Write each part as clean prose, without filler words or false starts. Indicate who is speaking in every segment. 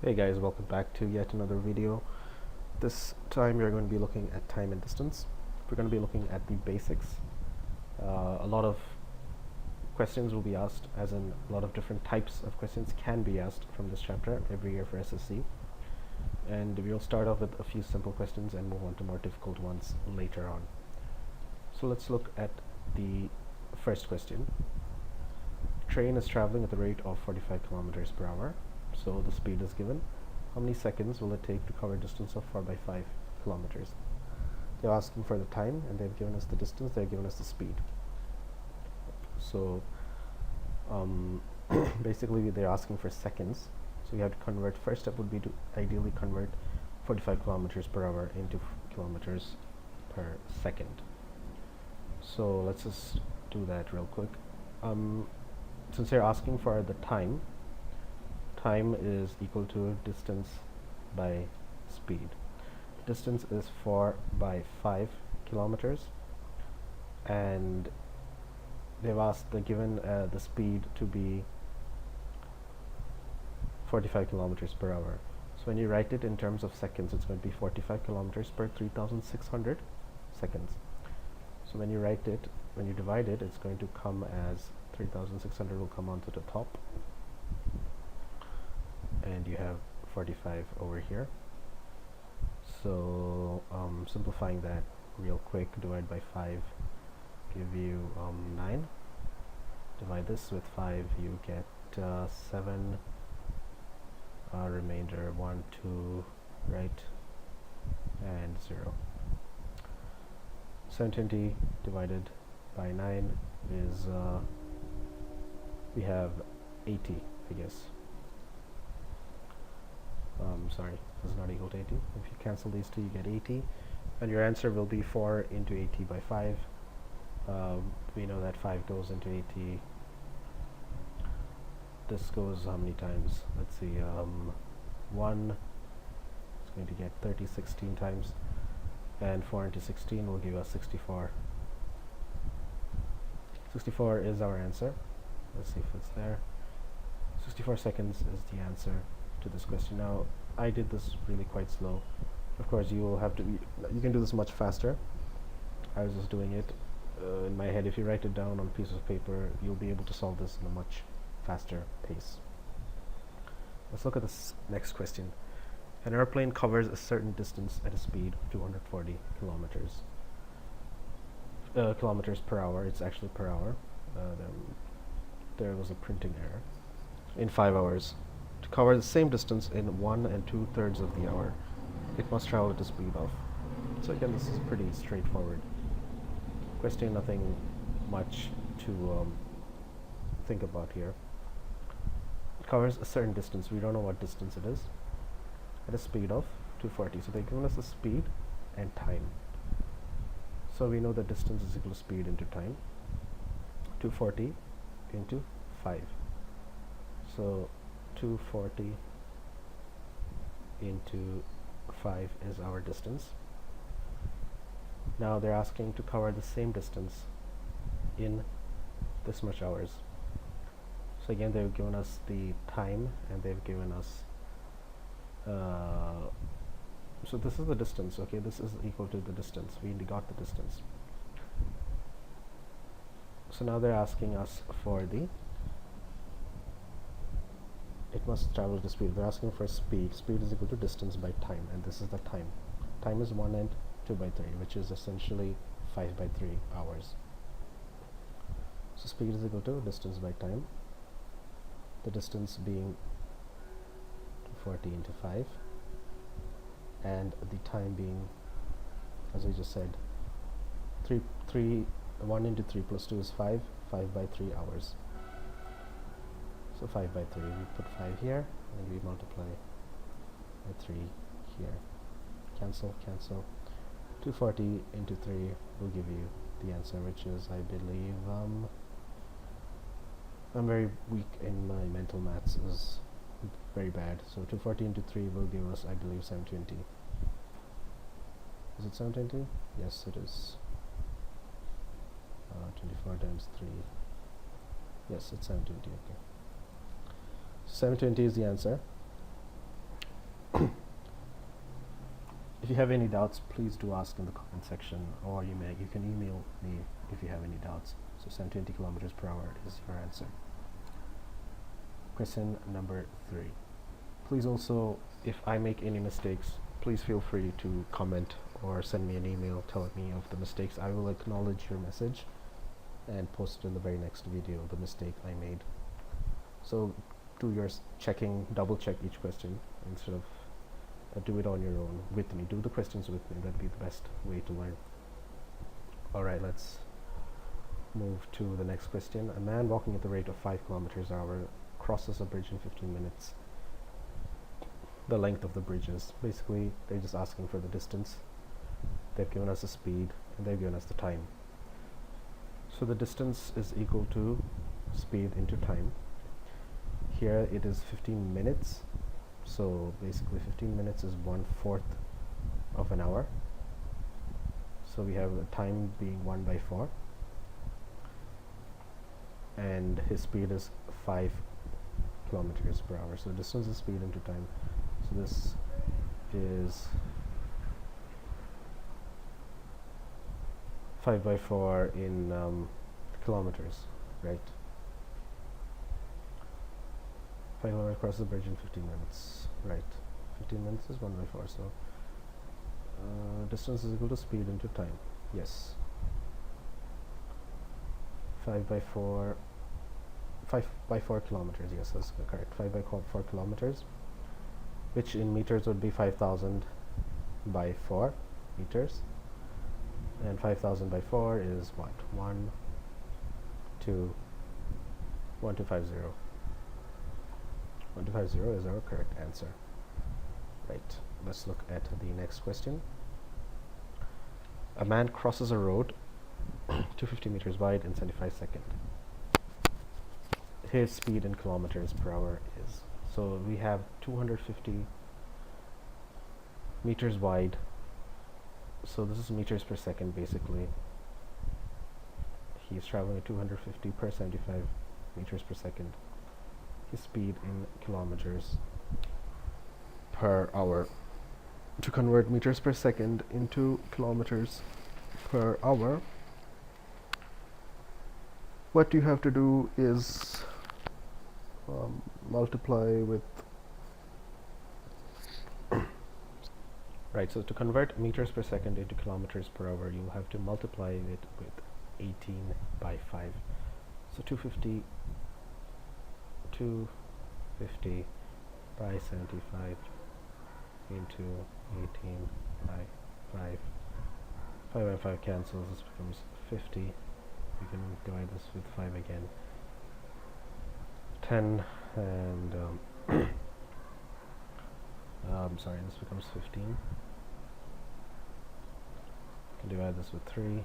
Speaker 1: Hey guys, welcome back to yet another video. This time we're going to be looking at time and distance. We're going to be looking at the basics. A lot of questions will be asked, as in a lot of different types of questions can be asked from this chapter every year for SSC. And we'll start off with a few simple questions and move on to more difficult ones later on. So let's look at the first question. Train is traveling at the rate of 45 kilometers per hour. So the speed is given. How many seconds will it take to cover a distance of 4 by 5 kilometers? They're asking for the time and they've given us the distance, they've given us the speed. So basically they're asking for seconds. So you have to convert, first step would be to ideally convert 45 kilometers per hour into kilometers per second. So let's just do that real quick. Since they're asking for the time is equal to distance by speed. Distance is 4 by 5 kilometers, and they've given the speed to be 45 kilometers per hour. So when you write it in terms of seconds, it's going to be 45 kilometers per 3,600 seconds. So when you write it, when you divide it, it's going to come as 3,600 will come onto the top, and you have 45 over here. So simplifying that real quick, divide by 5 give you 9. Divide this with 5, you get 7, remainder 1, 2, right, and 0. 720 divided by 9 is we have 80, I guess. Sorry, this is not equal to 80. If you cancel these two, you get 80, and your answer will be 4 into 80 by 5. We know that 5 goes into 80. This goes how many times? Let's see, 1 is going to get 30 16 times, and 4 into 16 will give us 64. 64 is our answer. Let's see if it's there. 64 seconds is the answer to this question. Now I did this really quite slow. Of course you will have to you can do this much faster. I was just doing it in my head. If you write it down on a piece of paper, you'll be able to solve this in a much faster pace. Let's look at this next question. An airplane covers a certain distance at a speed of 240 kilometers per hour. It's actually per hour. There was a printing error. In 5 hours. To cover the same distance in 1 2/3 of the hour, it must travel at a speed of. So again, this is pretty straightforward question, nothing much to think about here. It covers a certain distance. We don't know what distance it is, at a speed of 240. So they've given us the speed and time. So we know the distance is equal to speed into time. 240 into 5. So 240 into 5 is our distance. Now they're asking to cover the same distance in this much hours. So again, they've given us the time and they've given us so this is the distance. Okay, this is equal to the distance. We got the distance. So now they're asking us for the it must travel to speed. They're asking for speed. Speed is equal to distance by time, and this is the time. Time is 1 and 2 by 3, which is essentially 5 by 3 hours. So speed is equal to distance by time. The distance being 240 into 5, and the time being, as we just said, 1 into 3 plus 2 is 5. 5 by 3 hours. So 5 by 3, we put 5 here and we multiply by 3 here. Cancel, cancel. 240 into 3 will give you the answer, which is, I believe, I'm very weak in my mental maths, is very bad. So 240 into 3 will give us, I believe, 720. Is it 720? Yes, it is. 24 times 3. Yes, it's 720. Okay. 720 is the answer. If you have any doubts, please do ask in the comment section, or you can email me if you have any doubts. So 70 kilometers per hour is your answer. Question number 3. Please also, if I make any mistakes, please feel free to comment or send me an email telling me of the mistakes. I will acknowledge your message and post in the very next video the mistake I made. So do your checking, double check each question instead of do it on your own with me. Do the questions with me. That'd be the best way to learn. Alright, let's move to the next question. A man walking at the rate of 5 kilometers per hour crosses a bridge in 15 minutes. The length of the bridge is basically they're just asking for the distance. They've given us the speed and they've given us the time. So the distance is equal to speed into time. Here it is 15 minutes. So basically 15 minutes is 1/4 of an hour. So we have the time being 1 by 4. And his speed is 5 kilometers per hour. So distance is speed into time. So this is 5 by 4 in kilometers, right? 5 kilometers across the bridge in 15 minutes, right? 15 minutes is 1 by 4, so distance is equal to speed into time. Yes. 5 by 4 kilometers, yes, that's correct. 5 by 4 kilometers, which in meters would be 5,000 by 4 meters, and 5,000 by 4 is what? 1250. 1250 is our correct answer. Right, let's look at the next question. A man crosses a road 250 meters wide in 75 seconds. His speed in kilometers per hour is, so we have 250 meters wide, so this is meters per second basically. He's traveling at 250 per 75 meters per second. His speed in kilometers per hour. To convert meters per second into kilometers per hour, what you have to do is multiply with right, so to convert meters per second into kilometers per hour, you have to multiply it with 18 by 5. So 250 by 75 into 18 by 5. 5 by 5 cancels, this becomes 50. You can divide this with 5 again. 10 and sorry, this becomes 15. You can divide this with 3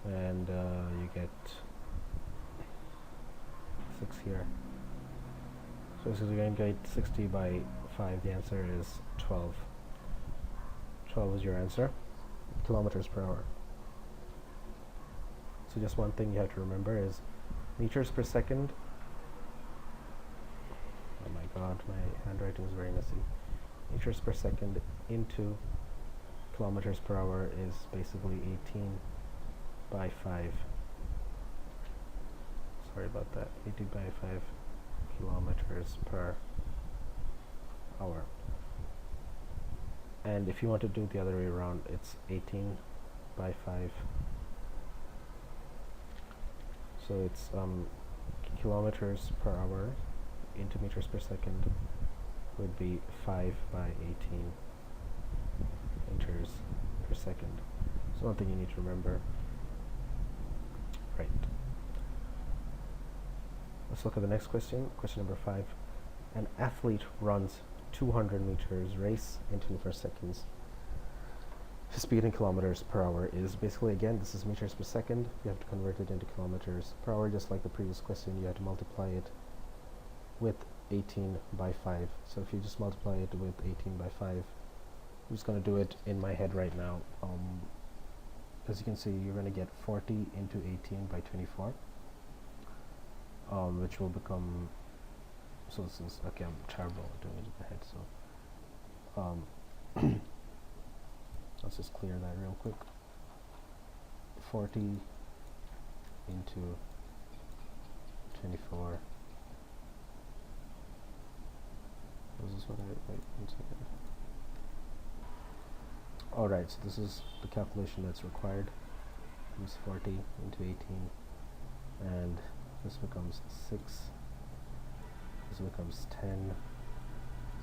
Speaker 1: and you get 6 here. So this is going to get 60 by 5. The answer is 12. 12 is your answer. Kilometers per hour. So just one thing you have to remember is meters per second. Oh my god, my handwriting is very messy. Meters per second into kilometers per hour is basically 18 by 5. Sorry about that. 18 by 5 kilometers per hour. And if you want to do the other way around, it's 18 by 5. So it's kilometers per hour into meters per second would be 5 by 18 meters per second. So one thing you need to remember. Right. Let's look at the next question. Question number 5. An athlete runs 200 meters race in 24 seconds. His speed in kilometers per hour is basically, again, this is meters per second. You have to convert it into kilometers per hour, just like the previous question. You have to multiply it with 18 by 5. So if you just multiply it with 18 by 5, I'm just going to do it in my head right now. As you can see, you're going to get 40 into 18 by 24, which will become, so this is, okay, I'm terrible at doing it in my head, so um, let's just clear that real quick. 40 into 24. This is what I wait, 1 second. Alright, so this is the calculation that's required. Use 40 into 18, and this becomes 6, this becomes 10,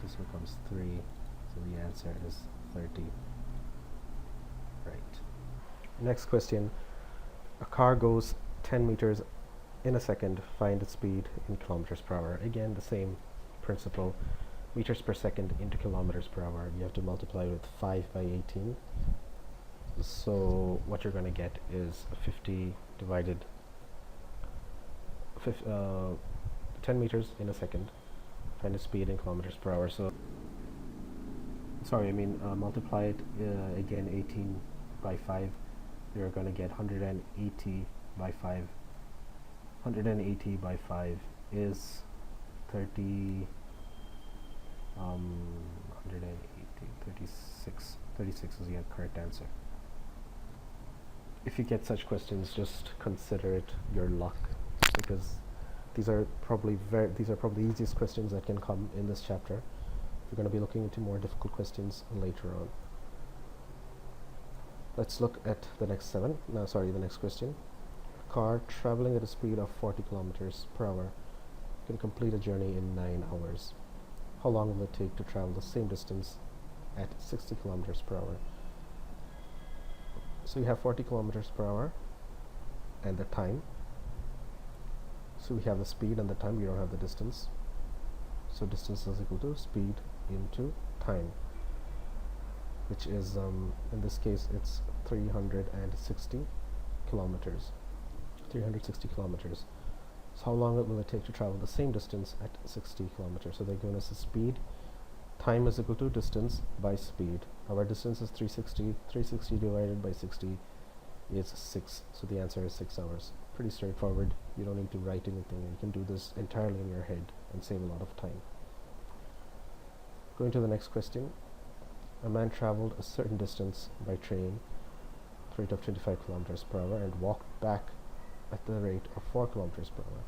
Speaker 1: this becomes 3, so the answer is 30. Right. Next question. A car goes 10 meters in a second. Find its speed in kilometers per hour. Again, the same principle. Meters per second into kilometers per hour. You have to multiply with 5 by 18. So what you're going to get is 50 divided 10 meters in a second. Find its speed in kilometers per hour. So multiply it again, 18 by 5. You're going to get 180 by 5. 180 by 5 is 30. 36 is the correct answer. If you get such questions, just consider it your luck, because these are probably the easiest questions that can come in this chapter. We're going to be looking into more difficult questions later on. Let's look at the next the next question. A car traveling at a speed of 40 kilometers per hour can complete a journey in 9 hours. How long will it take to travel the same distance at 60 kilometers per hour? So you have 40 kilometers per hour and the time. So we have the speed and the time, we don't have the distance. So distance is equal to speed into time, which is, in this case, it's 360 kilometers. 360 kilometers. So how long will it take to travel the same distance at 60 kilometers? So they're giving us the speed. Time is equal to distance by speed. Our distance is 360. 360 divided by 60 is 6. So the answer is 6 hours. Pretty straightforward. You don't need to write anything. You can do this entirely in your head and save a lot of time. Going to the next question. A man traveled a certain distance by train at the rate of 25 kilometers per hour and walked back at the rate of 4 kilometers per hour.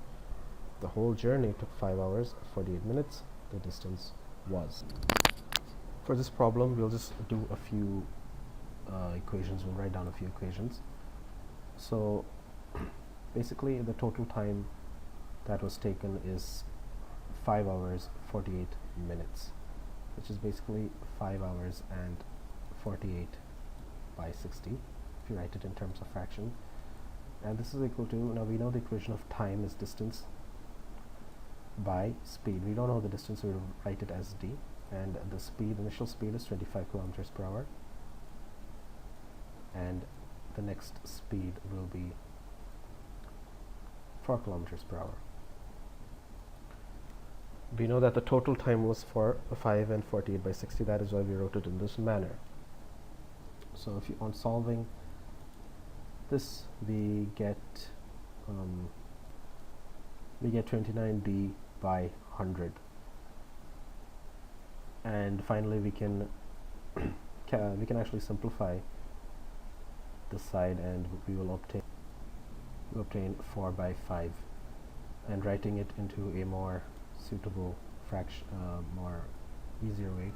Speaker 1: The whole journey took 5 hours, 48 minutes. The distance was. For this problem, we'll just do a few equations. We'll write down a few equations. So basically, the total time that was taken is 5 hours, 48 minutes, which is basically 5 hours and 48 by 60, if you write it in terms of fraction. And this is equal to, now we know the equation of time is distance by speed. We don't know the distance, so we'll write it as d, and the speed, initial speed is 25 kilometers per hour, and the next speed will be 4 kilometers per hour. We know that the total time was 5 and 48 by 60. That is why we wrote it in this manner. So if you, on solving this, we get 29d by 100, and finally we can we can actually simplify this side, and we will obtain 4 by 5, and writing it into a more suitable fraction, more easier way,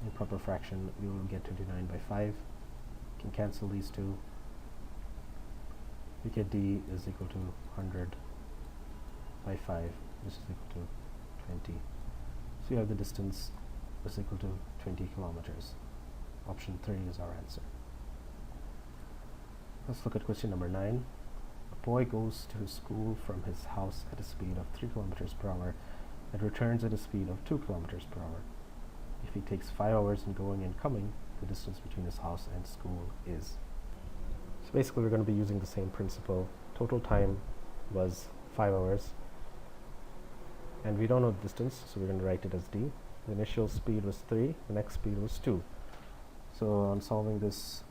Speaker 1: in proper fraction, we will get 29 by 5. Can cancel these two. We get d is equal to 100 by 5, which is equal to 20. So you have the distance is equal to 20 kilometers. Option 3 is our answer. Let's look at question number 9. A boy goes to his school from his house at a speed of 3 kilometers per hour and returns at a speed of 2 kilometers per hour. If he takes 5 hours in going and coming, the distance between his house and school is. So basically we're going to be using the same principle. Total time was 5 hours, and we don't know the distance, so we're going to write it as d. The initial speed was 3, the next speed was 2. So on solving this,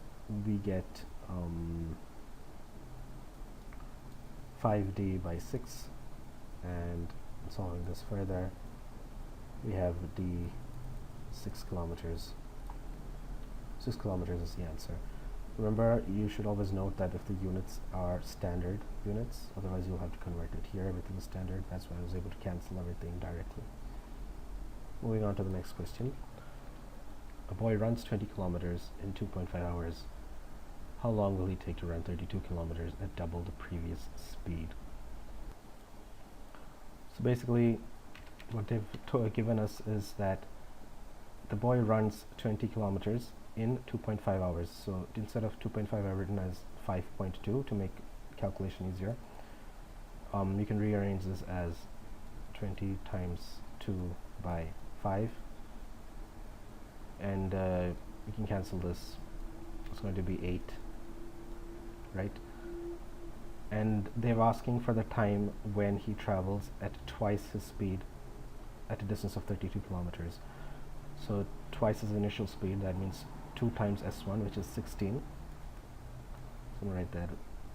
Speaker 1: we get 5d by 6, and solving this further, we have d 6 kilometers. 6 kilometers is the answer. Remember, you should always note that if the units are standard units, otherwise you'll have to convert it. Here everything is standard, that's why I was able to cancel everything directly. Moving on to the next question. A boy runs 20 kilometers in 2.5 hours. How long will he take to run 32 kilometers at double the previous speed? So basically, what they've given us is that the boy runs 20 kilometers in 2.5 hours. So instead of 2.5, I've written as 5.2 to make calculation easier. You can rearrange this as 20 times 2 by 5, and we can cancel this. It's going to be 8, right? And they're asking for the time when he travels at twice his speed at a distance of 32 kilometers. So twice his initial speed, that means 2 times s1, which is 16. So I'm going to write that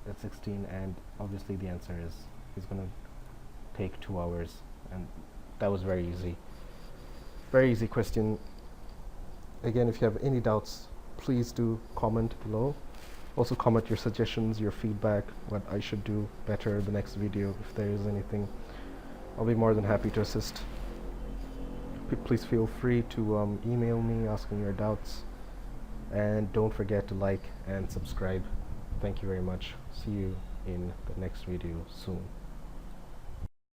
Speaker 1: at 16, and obviously the answer is he's going to take 2 hours, and that was very easy. Very easy question. Again, if you have any doubts, please do comment below. Also comment your suggestions, your feedback, what I should do better the next video. If there is anything, I'll be more than happy to assist. Please feel free to email me asking your doubts, and don't forget to like and subscribe. Thank you very much. See you in the next video soon.